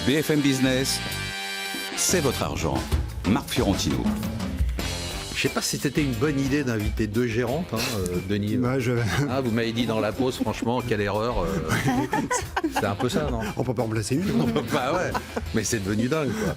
BFM Business, c'est votre argent. Marc Fiorentino. Je ne sais pas si c'était une bonne idée d'inviter deux gérantes, Denis. Vous m'avez dit dans la pause, franchement, quelle erreur. C'est un peu ça, non? On peut pas en placer une. Bah ouais, mais c'est devenu dingue, quoi.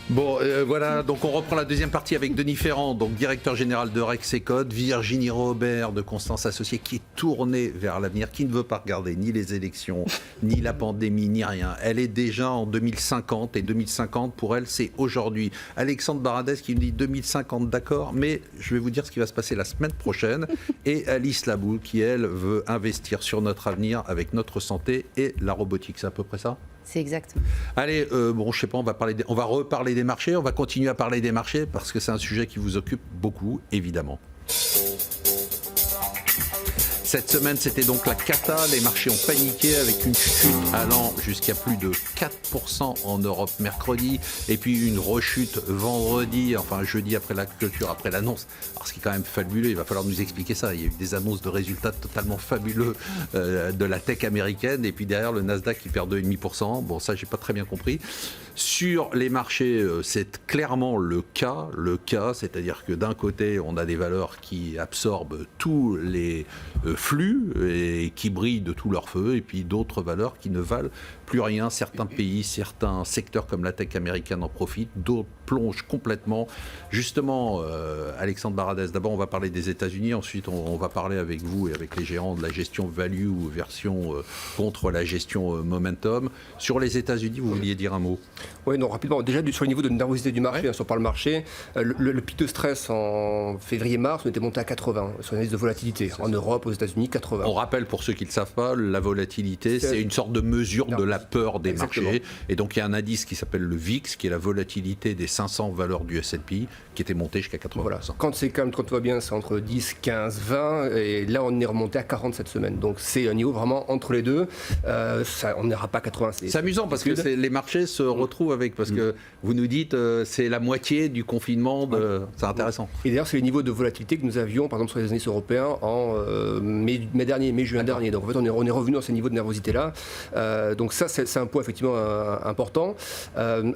Bon, voilà, donc on reprend la deuxième partie avec Denis Ferrand, donc directeur général de Rexecode, Virginie Robert de Constance Associés, qui est tournée vers l'avenir, qui ne veut pas regarder ni les élections, ni la pandémie, ni rien. Elle est déjà en 2050, et 2050, pour elle, c'est aujourd'hui. Alexandre Baradez qui nous dit 2050, d'accord, mais je vais vous dire ce qui va se passer la semaine prochaine. Et Alice Laboule qui, elle, veut investir sur notre avenir avec notre santé et la robotique. C'est à peu près ça ? C'est exact. Allez, bon, je sais pas, on va reparler des marchés. On va continuer à parler des marchés parce que c'est un sujet qui vous occupe beaucoup, évidemment. Cette semaine, c'était donc la cata. Les marchés ont paniqué avec une chute allant jusqu'à plus de 4% en Europe mercredi. Et puis une rechute vendredi, enfin jeudi après la clôture, après l'annonce. Alors ce qui est quand même fabuleux, il va falloir nous expliquer ça. Il y a eu des annonces de résultats totalement fabuleux de la tech américaine. Et puis derrière, le Nasdaq qui perd 2,5%. Bon, ça, j'ai pas très bien compris. Sur les marchés, c'est clairement le cas, c'est-à-dire que d'un côté, on a des valeurs qui absorbent tous les flux et qui brillent de tout leur feu, et puis d'autres valeurs qui ne valent plus rien. Certains pays, certains secteurs comme la tech américaine en profitent, d'autres plongent complètement. Justement, Alexandre Baradez, d'abord on va parler des États-Unis, ensuite on va parler avec vous et avec les gérants de la gestion value version contre la gestion momentum. Sur les États-Unis, vous vouliez dire un mot? Oui, non, rapidement. Déjà, sur le niveau de nervosité du marché, si on parle marché, le pic de stress en février-mars, on était monté à 80 sur l'analyse de volatilité. En Europe, aux États-Unis, 80. On rappelle pour ceux qui ne le savent pas, la volatilité, c'est une sorte de mesure de la peur des marchés. Et donc il y a un indice qui s'appelle le VIX, qui est la volatilité des 500 valeurs du S&P, qui était monté jusqu'à 80%. Voilà. Quand c'est calme, quand tout va bien, c'est entre 10, 15, 20. Et là, on est remonté à 40 cette semaine. Donc c'est un niveau vraiment entre les deux. On n'ira pas à 80. C'est amusant parce que les marchés se retrouvent avec, parce que vous nous dites c'est la moitié du confinement. C'est intéressant. Et d'ailleurs, c'est les niveaux de volatilité que nous avions, par exemple, sur les indices européens en mai-juin dernier. Donc en fait, on est revenu dans ces niveaux de nervosité-là. Donc ça, c'est un point effectivement important.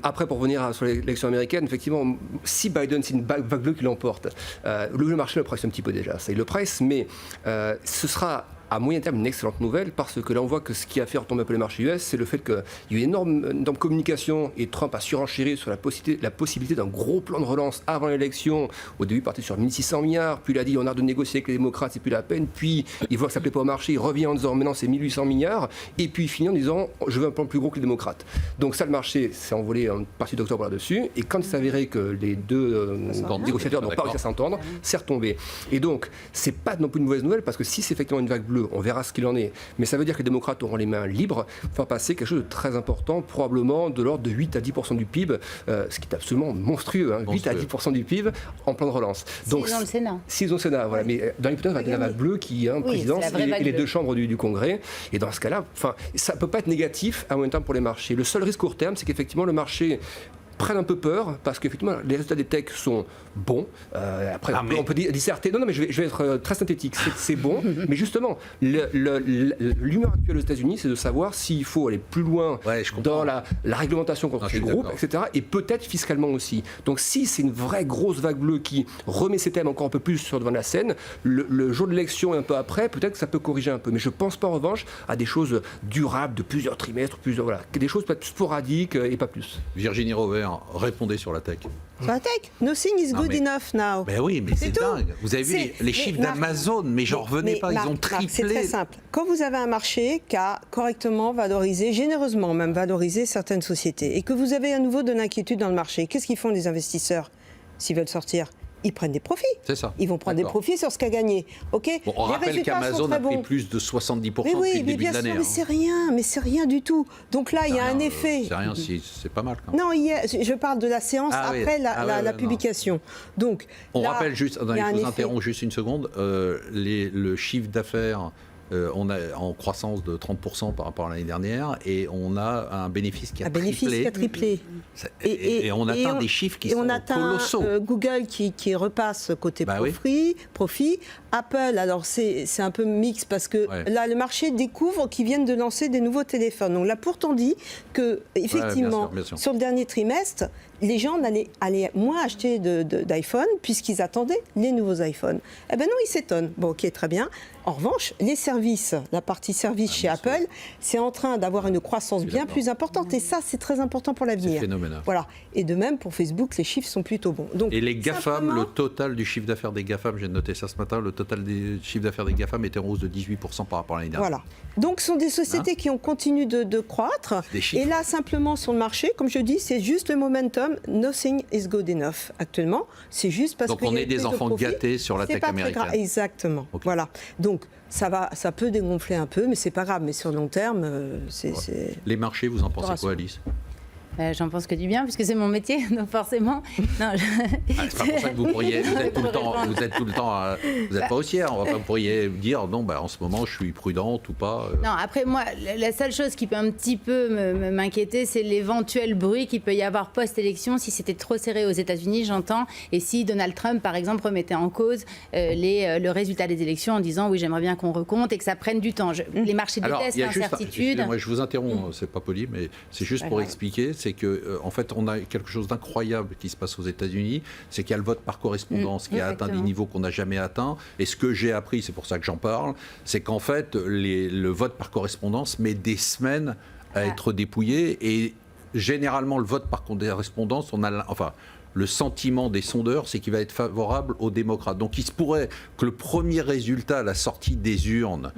Après, pour revenir sur l'élection américaine, effectivement, si Biden, c'est une vague bleue qui l'emporte, le marché le price un petit peu déjà. Ça, il le price, mais ce sera à moyen terme une excellente nouvelle parce que là on voit que ce qui a fait retomber un peu les marchés US, c'est le fait qu'il y a eu une énorme communication et Trump a surenchéri sur la possibilité d'un gros plan de relance avant l'élection. Au début il partait sur 1600 milliards, puis il a dit on a de négocier avec les démocrates, c'est plus la peine, puis il voit que ça ne plaît pas au marché, il revient en disant maintenant c'est 1800 milliards, et puis il finit en disant je veux un plan plus gros que les démocrates. Donc ça, le marché s'est envolé en partie d'octobre là-dessus, et quand il s'avérait que les deux négociateurs n'ont pas réussi à s'entendre, c'est retombé. Et donc c'est pas non plus une mauvaise nouvelle parce que si c'est effectivement une vague bleue, on verra ce qu'il en est. Mais ça veut dire que les démocrates auront les mains libres pour faire passer quelque chose de très important, probablement de l'ordre de 8 à 10% du PIB, ce qui est absolument monstrueux. 8 à 10% du PIB en plan de relance. Donc, s'ils ont le Sénat. S'ils ont le Sénat, voilà. Mais dans l'hypothèse, il y a la vague bleue qui est en présidence et les deux chambres du Congrès. Et dans ce cas-là, ça ne peut pas être négatif à moyen terme pour les marchés. Le seul risque court terme, c'est qu'effectivement, le marché prennent un peu peur parce qu'effectivement les résultats des techs sont bons. Après, on peut disserter. Non, mais je vais être très synthétique. C'est bon, mais justement, l'humeur actuelle aux États-Unis, c'est de savoir s'il faut aller plus loin dans la réglementation contre ces groupes, etc. Et peut-être fiscalement aussi. Donc, si c'est une vraie grosse vague bleue qui remet ces thèmes encore un peu plus sur devant la scène, le jour de l'élection et un peu après, peut-être que ça peut corriger un peu. Mais je ne pense pas en revanche à des choses durables de plusieurs trimestres, des choses peut-être sporadiques et pas plus. Virginie Robert, répondez sur la tech. Sur la tech, nothing is good enough now. Ben oui, mais c'est dingue. Vous avez vu les chiffres d'Amazon, mais j'en revenais pas, ils ont triplé. C'est très simple. Quand vous avez un marché qui a correctement valorisé, généreusement même valorisé certaines sociétés, et que vous avez à nouveau de l'inquiétude dans le marché, qu'est-ce qu'ils font les investisseurs s'ils veulent sortir ? Ils prennent des profits. C'est ça. Ils vont prendre des profits sur ce qu'a gagné. Okay, on rappelle qu'Amazon a pris plus de 70% depuis le début de l'année. Mais c'est rien du tout. Donc là, il y a un effet. C'est rien, c'est pas mal. Quand même. Non, je parle de la séance après la publication. Donc, on rappelle juste, je vous interromps juste une seconde, le chiffre d'affaires on a en croissance de 30% par rapport à l'année dernière et on a un bénéfice qui a triplé. Et on atteint des chiffres qui sont colossaux. Google qui repasse côté profit. Apple, alors c'est un peu mix parce que là, le marché découvre qu'ils viennent de lancer des nouveaux téléphones. Donc là, pourtant dit que, effectivement, bien sûr. sur le dernier trimestre, les gens allaient moins acheter d'iPhone puisqu'ils attendaient les nouveaux iPhones. Eh bien non, ils s'étonnent. Bon, ok, très bien. En revanche, les services, la partie service chez Apple, c'est en train d'avoir une croissance bien plus importante. Et ça, c'est très important pour l'avenir. C'est phénoménal. Voilà. Et de même, pour Facebook, les chiffres sont plutôt bons. Donc, et les GAFAM, le total du chiffre d'affaires des GAFAM, j'ai noté ça ce matin, le total des chiffres d'affaires des GAFAM était en hausse de 18% par rapport à l'année dernière. Voilà. Donc, ce sont des sociétés qui ont continué de croître. Et là, simplement, sur le marché, comme je dis, c'est juste le momentum. Nothing is good enough actuellement. C'est juste parce que. Donc, on est des enfants gâtés sur la tech américaine. Exactement. Okay. Voilà. Donc, ça peut dégonfler un peu, mais c'est pas grave. Mais sur le long terme, c'est. Les marchés, vous en pensez quoi, Alice ? J'en pense que du bien, puisque c'est mon métier, donc forcément. Non, c'est pas pour ça que vous pourriez. Vous êtes tout le temps. Vous n'êtes pas haussière. Vous pourriez dire non, en ce moment, je suis prudente ou pas. Non, après, moi, la seule chose qui peut un petit peu m'inquiéter, c'est l'éventuel bruit qu'il peut y avoir post-élection si c'était trop serré aux États-Unis, j'entends. Et si Donald Trump, par exemple, remettait en cause le résultat des élections en disant oui, j'aimerais bien qu'on recompte et que ça prenne du temps. Les marchés détestent l'incertitude. Moi, je vous interromps, c'est pas poli, mais c'est juste pour expliquer. C'est que en fait, on a quelque chose d'incroyable qui se passe aux États-Unis, c'est qu'il y a le vote par correspondance qui a atteint des niveaux qu'on n'a jamais atteints. Et ce que j'ai appris, c'est pour ça que j'en parle, c'est qu'en fait, le vote par correspondance met des semaines à être dépouillé. Et généralement, le vote par correspondance, le sentiment des sondeurs, c'est qu'il va être favorable aux démocrates. Donc il se pourrait que le premier résultat à la sortie des urnes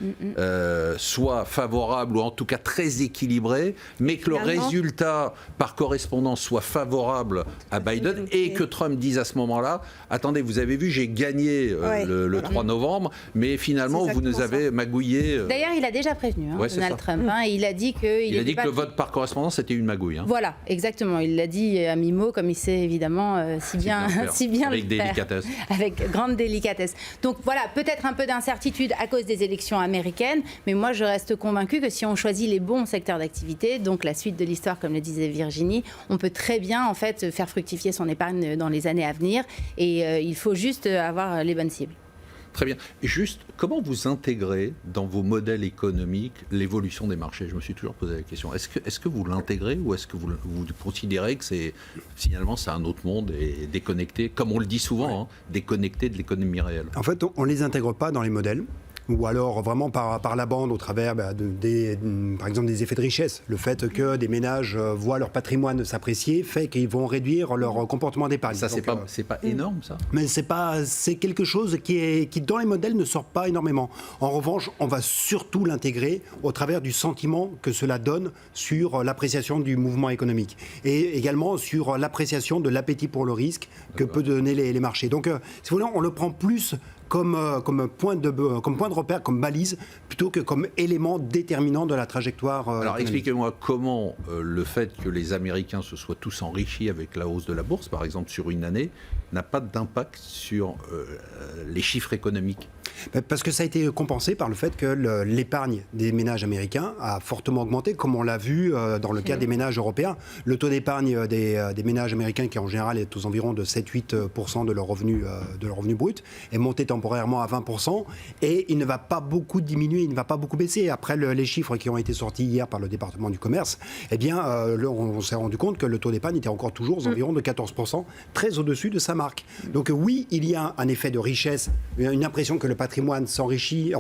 soit favorable ou en tout cas très équilibré, mais que le résultat par correspondance soit favorable à Biden et que Trump dise à ce moment-là « Attendez, vous avez vu, j'ai gagné le 3 novembre, mais finalement vous nous avez magouillé. » D'ailleurs, il a déjà prévenu, Donald Trump. Il a dit que le vote par correspondance c'était une magouille. Voilà, exactement. Il l'a dit à mi-mot, comme il sait évidemment si bien avec délicatesse. Avec grande délicatesse. Donc voilà, peut-être un peu d'incertitude à cause des élections américaines, mais moi je reste convaincue que si on choisit les bons secteurs d'activité, donc la suite de l'histoire comme le disait Virginie, on peut très bien en fait faire fructifier son épargne dans les années à venir et il faut juste avoir les bonnes cibles. Très bien. Juste, comment vous intégrez dans vos modèles économiques l'évolution des marchés ? Je me suis toujours posé la question. Est-ce que vous l'intégrez ou est-ce que vous considérez que finalement c'est un autre monde et déconnecté, comme on le dit souvent, déconnecté de l'économie réelle ? En fait, on ne les intègre pas dans les modèles. Ou alors vraiment par la bande au travers par exemple des effets de richesse. Le fait que des ménages voient leur patrimoine s'apprécier fait qu'ils vont réduire leur comportement d'épargne. Ça, c'est pas énorme, ça ? Mais c'est quelque chose qui dans les modèles ne sort pas énormément. En revanche, on va surtout l'intégrer au travers du sentiment que cela donne sur l'appréciation du mouvement économique et également sur l'appréciation de l'appétit pour le risque que peut donner les marchés. Donc, si vous voulez, on le prend plus comme point de repère, comme balise, plutôt que comme élément déterminant de la trajectoire. Alors expliquez-moi comment le fait que les Américains se soient tous enrichis avec la hausse de la bourse, par exemple sur une année, n'a pas d'impact sur les chiffres économiques. Parce que ça a été compensé par le fait que l'épargne des ménages américains a fortement augmenté, comme on l'a vu dans le cas des ménages européens. Le taux d'épargne des ménages américains, qui en général est aux environs de 7-8% de leur revenu brut, est monté temporairement à 20% et il ne va pas beaucoup diminuer, il ne va pas beaucoup baisser. Après les chiffres qui ont été sortis hier par le département du commerce, eh bien, on s'est rendu compte que le taux d'épargne était encore toujours aux environs de 14%, très au-dessus de sa marque. Donc oui, il y a un effet de richesse, une impression que le patrimoine s'enrichit,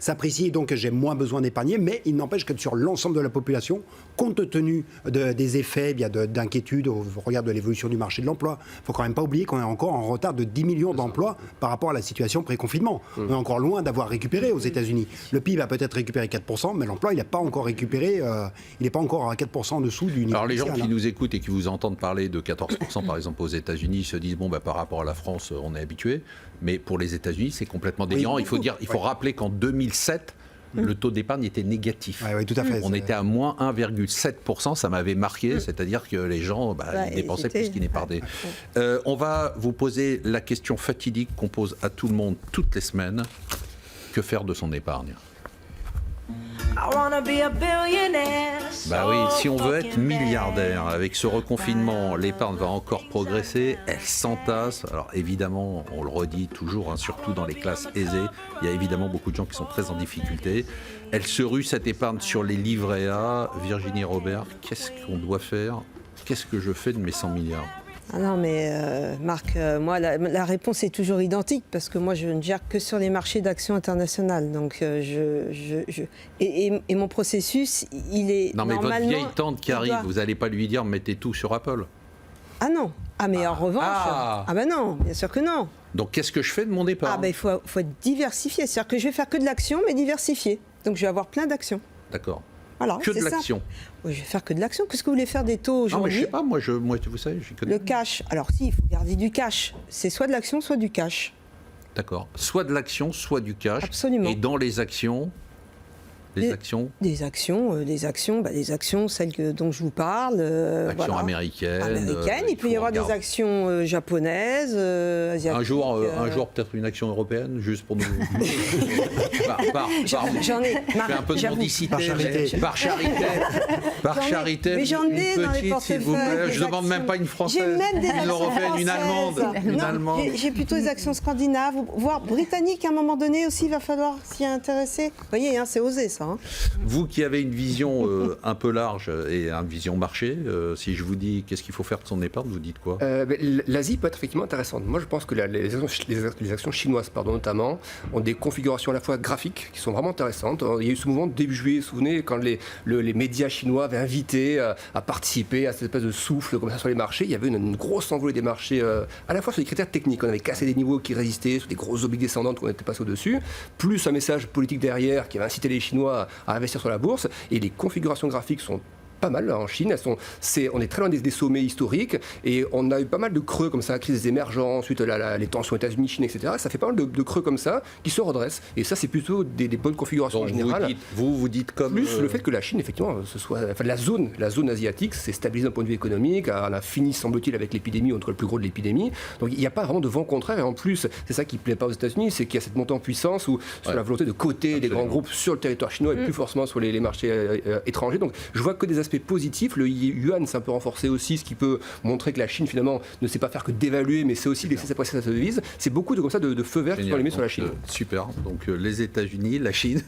s'apprécie, donc j'ai moins besoin d'épargner, mais il n'empêche que sur l'ensemble de la population, compte tenu des effets d'inquiétude au regard de l'évolution du marché de l'emploi, il ne faut quand même pas oublier qu'on est encore en retard de 10 millions d'emplois par rapport à la situation pré-confinement. On est encore loin d'avoir récupéré aux États-Unis. Le PIB a peut-être récupéré 4%, mais l'emploi, il n'a pas encore récupéré, il n'est pas encore à 4% en dessous du niveau. Alors les gens qui nous écoutent et qui vous entendent parler de 14% par exemple aux États-Unis se disent par rapport à la France, on est habitué, mais pour les États-Unis, c'est complètement délirant. Il faut rappeler qu'en 2007, le taux d'épargne était négatif. Oui, tout à fait. On était à moins 1,7%, ça m'avait marqué, c'est-à-dire que les gens ils dépensaient plus qu'ils n'épargnaient. On va vous poser la question fatidique qu'on pose à tout le monde toutes les semaines. Que faire de son épargne ? Bah oui, si on veut être milliardaire, avec ce reconfinement, l'épargne va encore progresser, elle s'entasse. Alors évidemment, on le redit toujours, hein, surtout dans les classes aisées, il y a évidemment beaucoup de gens qui sont très en difficulté. Elle se rue cette épargne sur les livrets A. Virginie Robert, qu'est-ce qu'on doit faire? Qu'est-ce que je fais de mes 100 milliards? Ah non, mais Marc, moi, la réponse est toujours identique parce que moi, je ne gère que sur les marchés d'actions internationales. Donc, et mon processus, il est Non, mais votre normalement, vieille tante qui arrive, doit- vous n'allez pas lui dire mettez tout sur Apple. Ah non. Ah, mais en revanche... Ah. ben non, bien sûr que non. Donc qu'est-ce que je fais de mon épargne? Ah ben il faut être diversifié. C'est-à-dire que je vais faire que de l'action, mais diversifié. Donc, je vais avoir plein d'actions. D'accord. Voilà, Que de c'est ça. l'action. Oui, je vais faire que de l'action. Qu'est-ce que vous voulez faire des taux Non, mais aujourd'hui? je sais pas, moi vous savez, j'y connais. Le cash. Alors si, il faut garder du cash. C'est soit de l'action, soit du cash. D'accord. Soit de l'action, soit du cash. Absolument. Et dans les actions, Des actions, des actions, celles dont je vous parle. actions voilà. américaines. Il peut y avoir des actions. actions japonaises, asiatiques. Un jour peut-être une action européenne, juste pour nous. J'en ai. Je fais un peu de j'avoue. mendicité. Par charité. Par charité. Par J'en ai- charité. mais j'en ai une dans les petite, s'il vous plaît. portefeuilles, Je des ne demande même actions. pas une J'ai française, même des une actions européenne, une allemande. françaises. Une Non, allemande. j'ai plutôt des actions scandinaves, voire britanniques à un moment donné aussi, il va falloir s'y intéresser. Vous voyez, hein, c'est osé ça. Hein. Vous qui avez une vision un peu large et une vision marché, si je vous dis qu'est-ce qu'il faut faire de son épargne, vous dites quoi? L'Asie peut être effectivement intéressante. Moi, je pense que les actions chinoises, notamment, ont des configurations à la fois graphiques qui sont vraiment intéressantes. Il y a eu ce mouvement début juillet, vous vous souvenez, quand les médias chinois avaient invité à participer à cette espèce de souffle comme ça sur les marchés. Il y avait une grosse envolée des marchés, à la fois sur les critères techniques. On avait cassé des niveaux qui résistaient, sur des grosses obliques descendantes qu'on était passé au-dessus, plus un message politique derrière qui avait incité les Chinois à investir sur la bourse. Et les configurations graphiques sont pas mal en Chine. On est très loin des sommets historiques et on a eu pas mal de creux comme ça, crise des émergents, ensuite les tensions États-Unis, Chine, etc. Ça fait pas mal de creux comme ça qui se redressent. Et ça, c'est plutôt des bonnes configurations Donc en général. vous dites comme... Plus le fait que la Chine, effectivement, la zone asiatique s'est stabilisée d'un point de vue économique, elle a fini, semble-t-il, avec l'épidémie, en tout cas le plus gros de l'épidémie. Donc il n'y a pas vraiment de vent contraire. Et en plus, c'est ça qui ne plaît pas aux États-Unis, c'est qu'il y a cette montée en puissance où sur la volonté de coter les grands groupes sur le territoire chinois et plus forcément sur les marchés étrangers. Donc je vois que des aspects positifs. Le yuan s'est un peu renforcé aussi, ce qui peut montrer que la Chine, finalement, ne sait pas faire que d'évaluer, mais c'est aussi laisser s'apprécier sa devise. C'est beaucoup comme ça de feux verts qui sont allumés sur la Chine. Super. Donc les États-Unis, la Chine.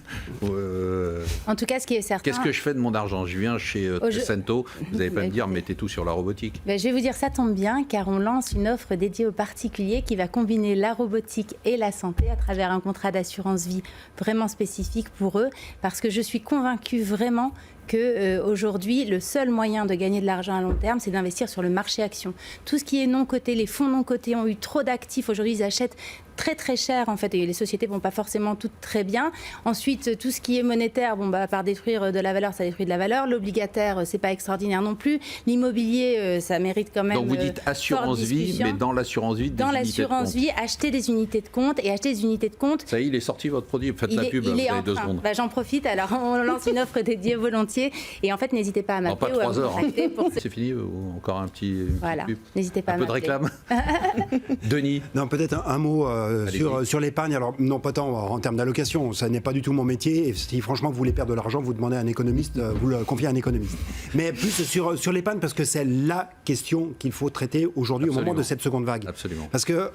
En tout cas, ce qui est certain... Qu'est-ce que je fais de mon argent? Je viens chez Tessento, vous n'allez pas me dire Écoutez. mettez tout sur la robotique. Ben, je vais vous dire, ça tombe bien, car on lance une offre dédiée aux particuliers qui va combiner la robotique et la santé à travers un contrat d'assurance vie vraiment spécifique pour eux, parce que je suis convaincue vraiment que aujourd'hui, le seul moyen de gagner de l'argent à long terme, c'est d'investir sur le marché action. Tout ce qui est non coté, les fonds non cotés ont eu trop d'actifs. Aujourd'hui, ils achètent très très cher en fait et les sociétés vont pas forcément toutes très bien. Ensuite, tout ce qui est monétaire, à part détruire de la valeur, ça détruit de la valeur. L'obligataire, c'est pas extraordinaire non plus. L'immobilier, ça mérite quand même. Donc vous dites assurance vie, mais dans l'assurance vie, dans l'assurance vie, acheter des unités de compte et acheter des unités de compte. Ça y est, il est sorti votre produit. Faites la pub, vous avez 2 secondes. J'en profite. Alors on lance une offre dédiée volontiers et en fait n'hésitez pas à m'appeler pas ou à 3 me heures. contacter pour C'est fini ou encore un petit voilà. pub? N'hésitez pas Un à peu de m'appeler. réclame. Denis. Non, peut-être un mot Allez-y. sur l'épargne. Alors, non, pas tant en termes d'allocation, ça n'est pas du tout mon métier. Et si franchement vous voulez perdre de l'argent, vous demandez à un économiste, vous le confiez à un économiste. Mais plus sur l'épargne, parce que c'est la question qu'il faut traiter aujourd'hui au moment de cette seconde vague. Absolument. Parce que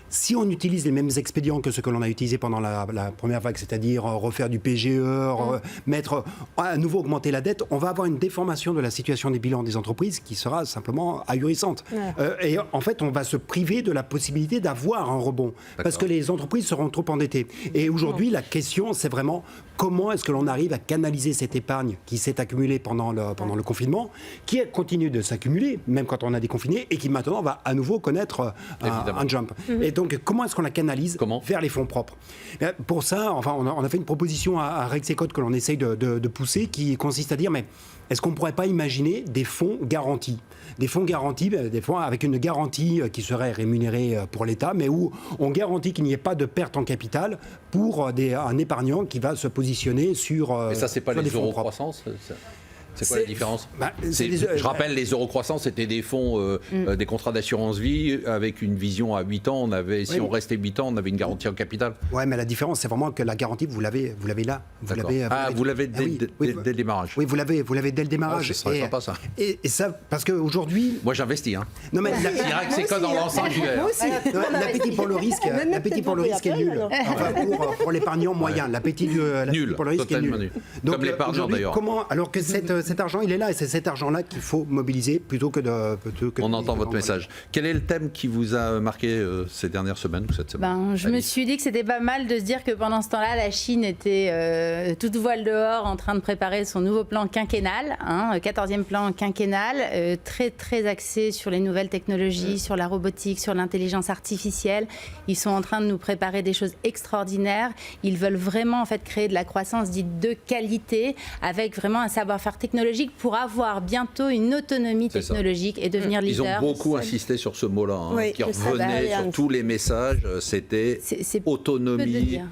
si on utilise les mêmes expédients que ceux que l'on a utilisés pendant la première vague, c'est-à-dire refaire du PGE, à nouveau augmenter la dette, on va avoir une déformation de la situation des bilans des entreprises qui sera simplement ahurissante. Et en fait, on va se priver de la possibilité d'avoir un rebond. Parce que les entreprises seront trop endettées. Et aujourd'hui, la question, c'est vraiment comment est-ce que l'on arrive à canaliser cette épargne qui s'est accumulée pendant le confinement, qui continue de s'accumuler, même quand on a déconfiné, et qui maintenant va à nouveau connaître un jump. Et donc, comment est-ce qu'on la canalise vers les fonds propres? Pour ça, enfin, on a fait une proposition à Rexecode que l'on essaye de pousser, qui consiste à dire, mais est-ce qu'on ne pourrait pas imaginer des fonds garantis? Des fonds garantis, des fonds avec une garantie qui serait rémunérée pour l'État, mais où on garantit qu'il n'y ait pas de perte en capital pour un épargnant qui va se positionner sur Mais ça, c'est pas sur les des fonds euros propres. croissance C'est quoi la différence? c'est des- Je rappelle, les eurocroissants, c'était des fonds, des contrats d'assurance vie avec une vision à 8 ans. Si on restait 8 ans, on avait une garantie en capital. Ouais, mais la différence, c'est vraiment que la garantie, vous l'avez là. D'accord. Vous l'avez dès le démarrage. Oui, vous l'avez dès le démarrage. Ce serait sympa, ça. Et ça, parce qu'aujourd'hui. Moi, j'investis. Hein. Non, mais Je dirais que c'est comme dans l'ensemble du verre. l'appétit pour le risque, est nul. Enfin, pour l'épargnant moyen, l'appétit pour le risque est totalement nul. nul. Comme l'épargnant, aujourd'hui, d'ailleurs. alors que cet argent, il est là, et c'est cet argent-là qu'il faut mobiliser plutôt que de. On entend votre message. Quel est le thème qui vous a marqué ces dernières semaines ou cette semaine? Je me suis dit que c'était pas mal de se dire que pendant ce temps-là, la Chine était toute voile dehors en train de préparer son nouveau plan quinquennal, 14e plan quinquennal, très très axé sur les nouvelles technologies, sur la robotique, sur l'intelligence artificielle. Ils sont en train de nous préparer des choses extraordinaires. Ils veulent vraiment en fait créer de la croissance dite de qualité avec vraiment un savoir-faire technologique pour avoir bientôt une autonomie technologique et devenir Ils leader. ont beaucoup insisté sur ce mot-là, Oui, qui le revenait sur tous les messages. C'était C'est peu de autonomie, dire.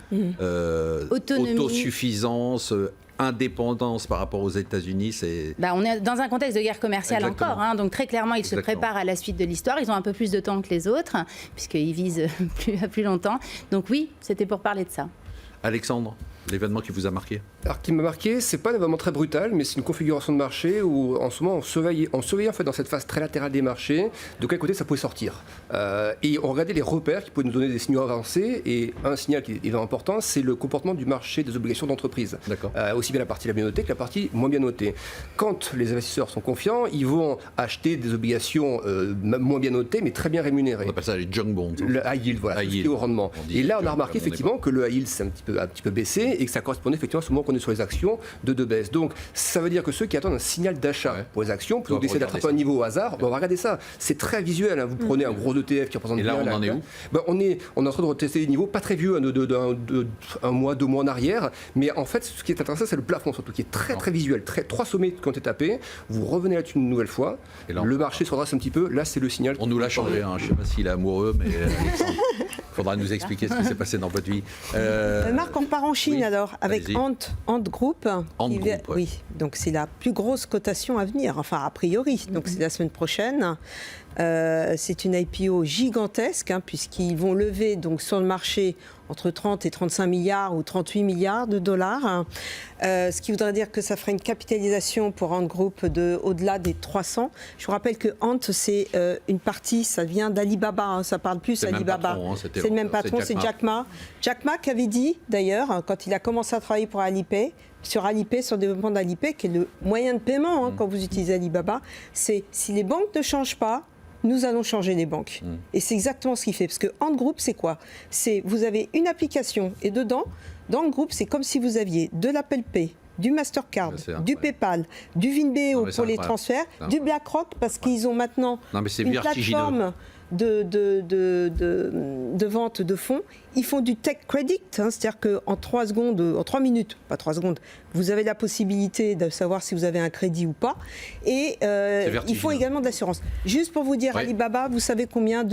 Autonomie. autosuffisance, indépendance par rapport aux États-Unis. On est dans un contexte de guerre commerciale Exactement. encore, donc très clairement ils se Exactement. préparent à la suite de l'histoire. Ils ont un peu plus de temps que les autres puisqu'ils visent plus longtemps. Donc oui, c'était pour parler de ça. Alexandre, l'événement qui vous a marqué? Alors, qui m'a marqué, c'est pas un événement très brutal, mais c'est une configuration de marché où, en ce moment, on surveillait en fait dans cette phase très latérale des marchés, de quel côté ça pouvait sortir. Et on regardait les repères qui pouvaient nous donner des signaux avancés. Et un signal qui est important, c'est le comportement du marché des obligations d'entreprise. D'accord. Aussi bien la partie la bien notée que la partie moins bien notée. Quand les investisseurs sont confiants, ils vont acheter des obligations moins bien notées, mais très bien rémunérées. On appelle ça les junk bonds. Le high yield, voilà, High tout ce qui yield. est au rendement. On dit Et là, on que a remarqué on est effectivement que le high yield s'est un petit peu baissé et que ça correspondait effectivement à ce moment qu'on est sur les actions de baisse. Donc, ça veut dire que ceux qui attendent un signal d'achat pour les actions, plutôt que d'essayer d'attraper un niveau au hasard, on va regarder ça. C'est très visuel. Hein. Vous prenez un gros ETF qui représente Et là, bien on en est où? on est en train de retester des niveaux pas très vieux, un mois, 2 mois en arrière. Mais en fait, ce qui est intéressant, c'est le plafond surtout, qui est très très visuel. 3 sommets qui ont été tapés. Vous revenez là-dessus une nouvelle fois. Et là, le marché se redresse un petit peu. Là, c'est le signal. On nous l'a changé, je ne sais pas s'il est amoureux, mais il faudra nous expliquer ce qui s'est passé dans votre vie. Marc, on part en Chine oui, alors, avec allez-y. Ant Group. Ant qui Group, ouais. Oui, donc c'est la plus grosse cotation à venir, enfin a priori, donc c'est la semaine prochaine. C'est une IPO gigantesque, puisqu'ils vont lever donc, sur le marché entre 30 et 35 milliards ou 38 milliards de dollars. Ce qui voudrait dire que ça ferait une capitalisation pour Ant Group au-delà des 300. Je vous rappelle que Ant, c'est une partie, ça vient d'Alibaba, ça parle plus C'est le même Alibaba. patron, C'est le même patron, c'est Jack Ma. Jack Ma qui avait dit d'ailleurs, quand il a commencé à travailler pour Alipay, sur le développement d'Alipay, qui est le moyen de paiement quand vous utilisez Alibaba, c'est si les banques ne changent pas, nous allons changer les banques. Et c'est exactement ce qu'il fait. Parce que Ant Group, c'est quoi? C'est vous avez une application et dedans, dans le groupe, c'est comme si vous aviez de l'Apple Pay, du Mastercard, du PayPal, du Vinbeo pour les transferts, du BlackRock parce qu'ils ont maintenant une plateforme de vente de fonds. Ils font du tech credit, c'est-à-dire qu'en 3 minutes, pas 3 secondes, vous avez la possibilité de savoir si vous avez un crédit ou pas. Et ils font également de l'assurance. Juste pour vous dire, Alibaba, vous savez combien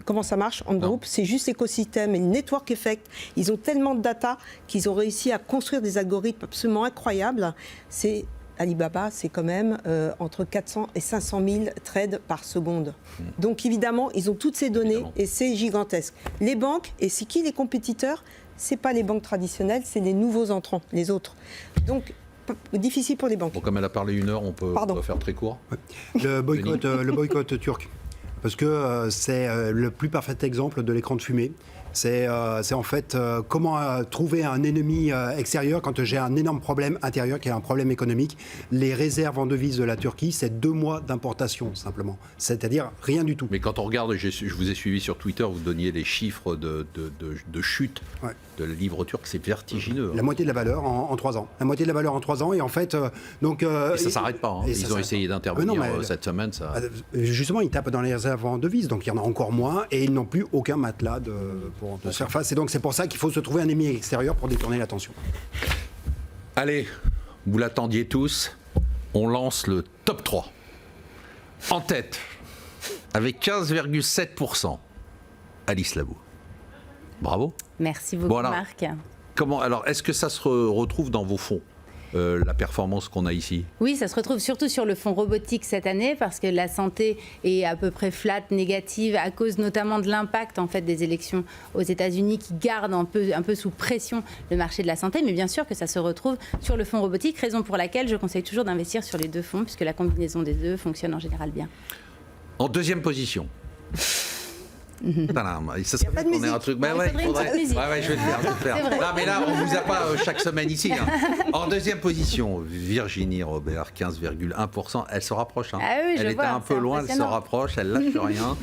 comment ça marche en groupe? C'est juste l'écosystème et le network effect. Ils ont tellement de data qu'ils ont réussi à construire des algorithmes absolument incroyables. Alibaba, c'est quand même entre 400 et 500 000 trades par seconde. Donc évidemment, ils ont toutes ces données et c'est gigantesque. Les banques, et c'est qui les compétiteurs? Ce n'est pas les banques traditionnelles, c'est les nouveaux entrants, les autres. Donc, difficile pour les banques. Bon, comme elle a parlé 1 heure, on peut faire très court. Le boycott turc. Parce que c'est le plus parfait exemple de l'écran de fumée. C'est en fait comment trouver un ennemi extérieur quand j'ai un énorme problème intérieur qui est un problème économique. Les réserves en devises de la Turquie, c'est 2 mois d'importation simplement. C'est-à-dire rien du tout. Mais quand on regarde, je vous ai suivi sur Twitter, vous donniez les chiffres de chute de la livre turque, c'est vertigineux. La moitié de la valeur en 3 ans. La moitié de la valeur en 3 ans et en fait... et ça ne s'arrête pas. Ils ont essayé d'intervenir cette semaine. Ça... Justement, ils tapent dans les réserves en devises, donc il y en a encore moins et ils n'ont plus aucun matelas pour faire face. Et donc c'est pour ça qu'il faut se trouver un ennemi extérieur pour détourner l'attention. Allez, vous l'attendiez tous, on lance le top 3. En tête, avec 15,7%, Alice Labou. Bravo. Merci beaucoup, Marc. Alors, est-ce que ça se retrouve dans vos fonds? la performance qu'on a ici? Oui, ça se retrouve surtout sur le fonds robotique cette année parce que la santé est à peu près flat, négative, à cause notamment de l'impact en fait des élections aux États-Unis qui gardent un peu sous pression le marché de la santé. Mais bien sûr que ça se retrouve sur le fonds robotique, raison pour laquelle je conseille toujours d'investir sur les deux fonds puisque la combinaison des deux fonctionne en général bien. En deuxième position. Ça serait pas de qu'on ait un musique. truc. Il faudrait une petite musique. Ouais, je vais le faire. C'est vrai. Non, mais là, on vous a pas chaque semaine ici. Hein. En deuxième position, Virginie Robert, 15,1%. Elle se rapproche. Hein. Ah oui, je elle était vois, un peu c'est loin, elle se impressionnant. rapproche, elle lâche rien.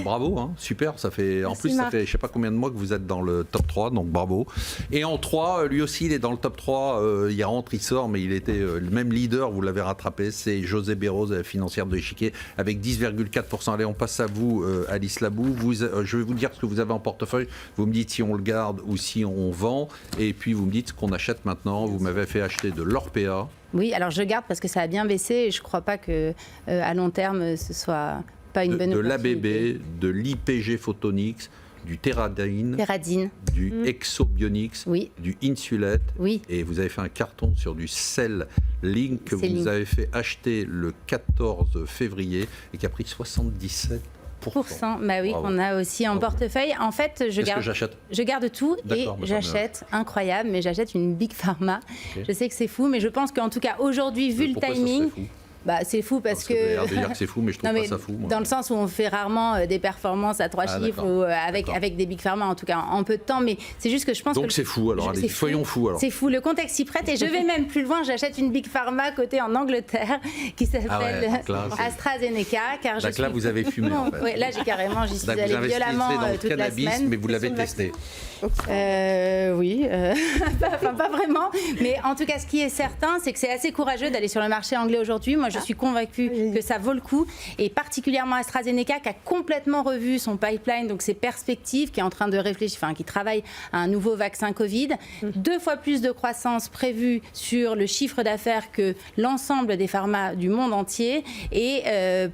Bravo, hein, super. Ça fait, en Merci, plus, ça Marc. fait je sais pas combien de mois que vous êtes dans le top 3, donc bravo. Et en 3, lui aussi, il est dans le top 3. Il rentre, il sort, mais il était le même leader, vous l'avez rattrapé. C'est José Béroz, la financière de l'échiquier, avec 10,4%. Allez, on passe à vous, Alice Labou. Je vais vous dire ce que vous avez en portefeuille. Vous me dites si on le garde ou si on vend. Et puis, vous me dites ce qu'on achète maintenant. Vous m'avez fait acheter de l'Orpea. Oui, alors je garde parce que ça a bien baissé et je ne crois pas que à long terme ce soit pas une bonne de opportunité. l'ABB, de l'IPG Photonics, du Teradine, Teradine, du Exobionics, Oui. du Insulet. oui. Et vous avez fait un carton sur du Cell Link que Cell vous Link. avez fait acheter le 14 février et qui a pris 77%. Bah oui, Bravo. qu'on a aussi en Bravo. portefeuille. En fait, Qu'est-ce que j'achète? je garde tout et D'accord, bah, ça me- j'achète, incroyable, mais j'achète une Big Pharma. Ok. Je sais que c'est fou, mais je pense qu'en tout cas aujourd'hui, vu le Pourquoi ça timing, serait fou? bah, c'est fou parce Vous avez l'air de que... dire que c'est fou, mais je trouve Non, pas mais ça fou. Moi. dans le sens où on fait rarement des performances à 3 Ah, chiffres d'accord. ou D'accord. avec des Big Pharma, en tout cas en peu de temps, mais c'est juste que je pense Donc que... c'est fou, alors allez, c'est fou. soyons fous alors. C'est fou, le contexte s'y prête et je vais même plus loin, j'achète une Big Pharma cotée en Angleterre qui s'appelle Ah ouais, donc là, c'est- AstraZeneca car je Donc là, suis... vous avez fumé, en fait. Ouais, là j'ai carrément, j'y suis Donc, vous allée investissez violemment dans le toute la cannabis, semaine. mais vous l'avez testé. Oui, enfin, pas vraiment. Mais en tout cas, ce qui est certain, c'est que c'est assez courageux d'aller sur le marché anglais aujourd'hui. Moi, je suis convaincue que ça vaut le coup. Et particulièrement AstraZeneca, qui a complètement revu son pipeline, donc ses perspectives, qui est en train de réfléchir, enfin, qui travaille à un nouveau vaccin Covid. 2 fois plus de croissance prévue sur le chiffre d'affaires que l'ensemble des pharmas du monde entier. Et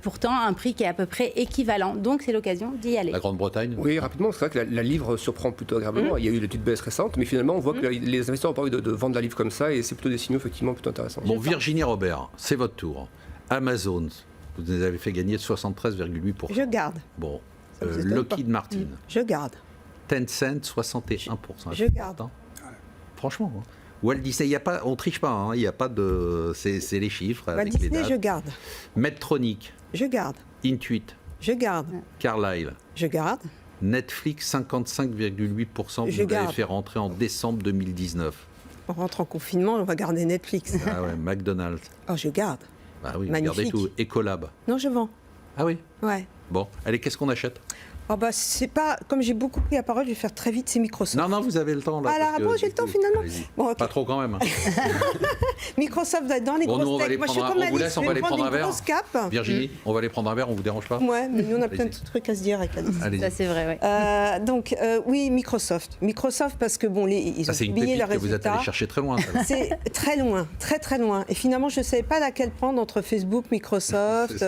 pourtant, un prix qui est à peu près équivalent. Donc, c'est l'occasion d'y aller. La Grande-Bretagne. Oui, rapidement, c'est vrai que la livre surprend plutôt agréablement. Il y a eu des petites baisses récentes, mais finalement, on voit que les investisseurs ont pas envie de vendre la livre comme ça, et c'est plutôt des signaux effectivement plutôt intéressants. Bon, Virginie Robert, c'est votre tour. Amazon, vous nous avez fait gagner 73,8%. Je garde. Bon, Ça vous étonne Lockheed Martin, Je garde. Tencent, 61%. Je garde. Hein. Franchement, hein. Walt Disney, y a pas, on triche pas, hein. Il n'y a pas de... C'est les chiffres Walt avec les Disney, dates. je garde. Medtronic, Je garde. Intuit, Je garde. Carlyle, Je garde. Netflix, 55,8%. Vous Je nous avez garde. fait rentrer en décembre 2019. On rentre en confinement, on va garder Netflix. Ah ouais, McDonald's. Oh, je garde. Ah oui, Magnifique. regardez tout. Ecolab. Non, je vends. Ah oui. Ouais. Bon, allez, qu'est-ce qu'on achète? Oh bah c'est pas comme j'ai beaucoup pris la parole, je vais faire très vite, c'est Microsoft. Non, vous avez le temps là. Ah là, parce que, bon, j'ai du le temps, coup, finalement. allez-y. Bon, ok. Pas trop quand même. hein. Microsoft va être dans les Bon, nous, grosses on va tech. aller Moi, je suis prendre comme un- on vous Alice, laisse, je on vais va aller prendre prendre un une verre. grosse cape. Virginie, on va aller prendre un verre, on vous dérange pas? Ouais, mais nous on a plein de Allez-y. trucs à se dire avec Alice. Allez-y. Ça, c'est vrai, oui. Donc oui, Microsoft. Microsoft parce que bon, ils Ça, ont c'est une publié pépite leurs que vous êtes allé résultats. chercher très loin. ça. C'est très loin, très très loin. Et finalement, je ne savais pas laquelle prendre entre Facebook, Microsoft.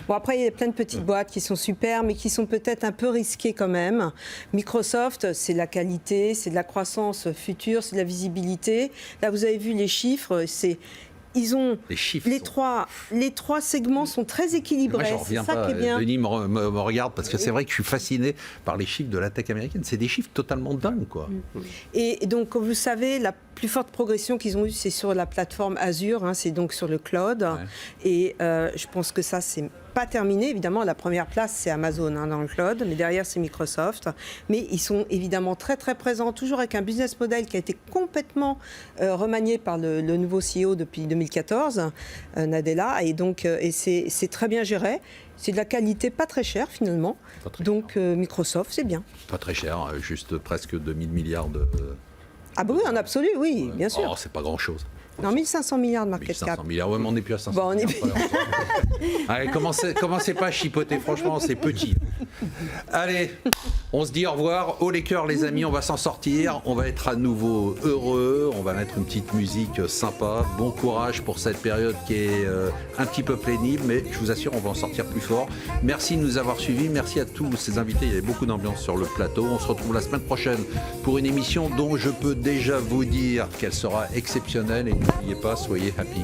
Bon, après, il y a plein de petites boîtes qui sont super, mais qui sont peut-être un peu risquées quand même. Microsoft, c'est de la qualité, c'est de la croissance future, c'est de la visibilité. Là, vous avez vu les chiffres, ils ont Les chiffres. les trois segments sont très Moi, équilibrés. j'en C'est reviens ça pas. qui est bien. Denis me regarde parce que c'est vrai que je suis fasciné par les chiffres de la tech américaine. C'est des chiffres totalement dingues, quoi. Et donc, comme vous savez, la plus forte progression qu'ils ont eue, c'est sur la plateforme Azure, hein, c'est donc sur le cloud. Et je pense que ça, c'est pas terminé. Évidemment, la première place, c'est Amazon hein, dans le cloud, mais derrière, c'est Microsoft. Mais ils sont évidemment très, très présents, toujours avec un business model qui a été complètement remanié par le nouveau CEO depuis 2014, Nadella. Et donc, c'est très bien géré. C'est de la qualité pas très chère, finalement. Pas très Donc, Microsoft, c'est bien. Pas très cher, juste presque 2000 milliards de... Ah bah oui, en absolu, oui, bien sûr. Oh, c'est pas grand-chose. Non, 1500 milliards de market 1500 cap. milliards. Ouais, mais on n'est plus à 500 Bon, on est milliards. Allez, commencez pas à chipoter, franchement, c'est petit. Allez, on se dit au revoir. Haut les cœurs, les amis, on va s'en sortir. On va être à nouveau heureux. On va mettre une petite musique sympa. Bon courage pour cette période qui est un petit peu pénible, mais je vous assure, on va en sortir plus fort. Merci de nous avoir suivis. Merci à tous ces invités. Il y avait beaucoup d'ambiance sur le plateau. On se retrouve la semaine prochaine pour une émission dont je peux déjà vous dire qu'elle sera exceptionnelle. Et n'oubliez pas, soyez happy.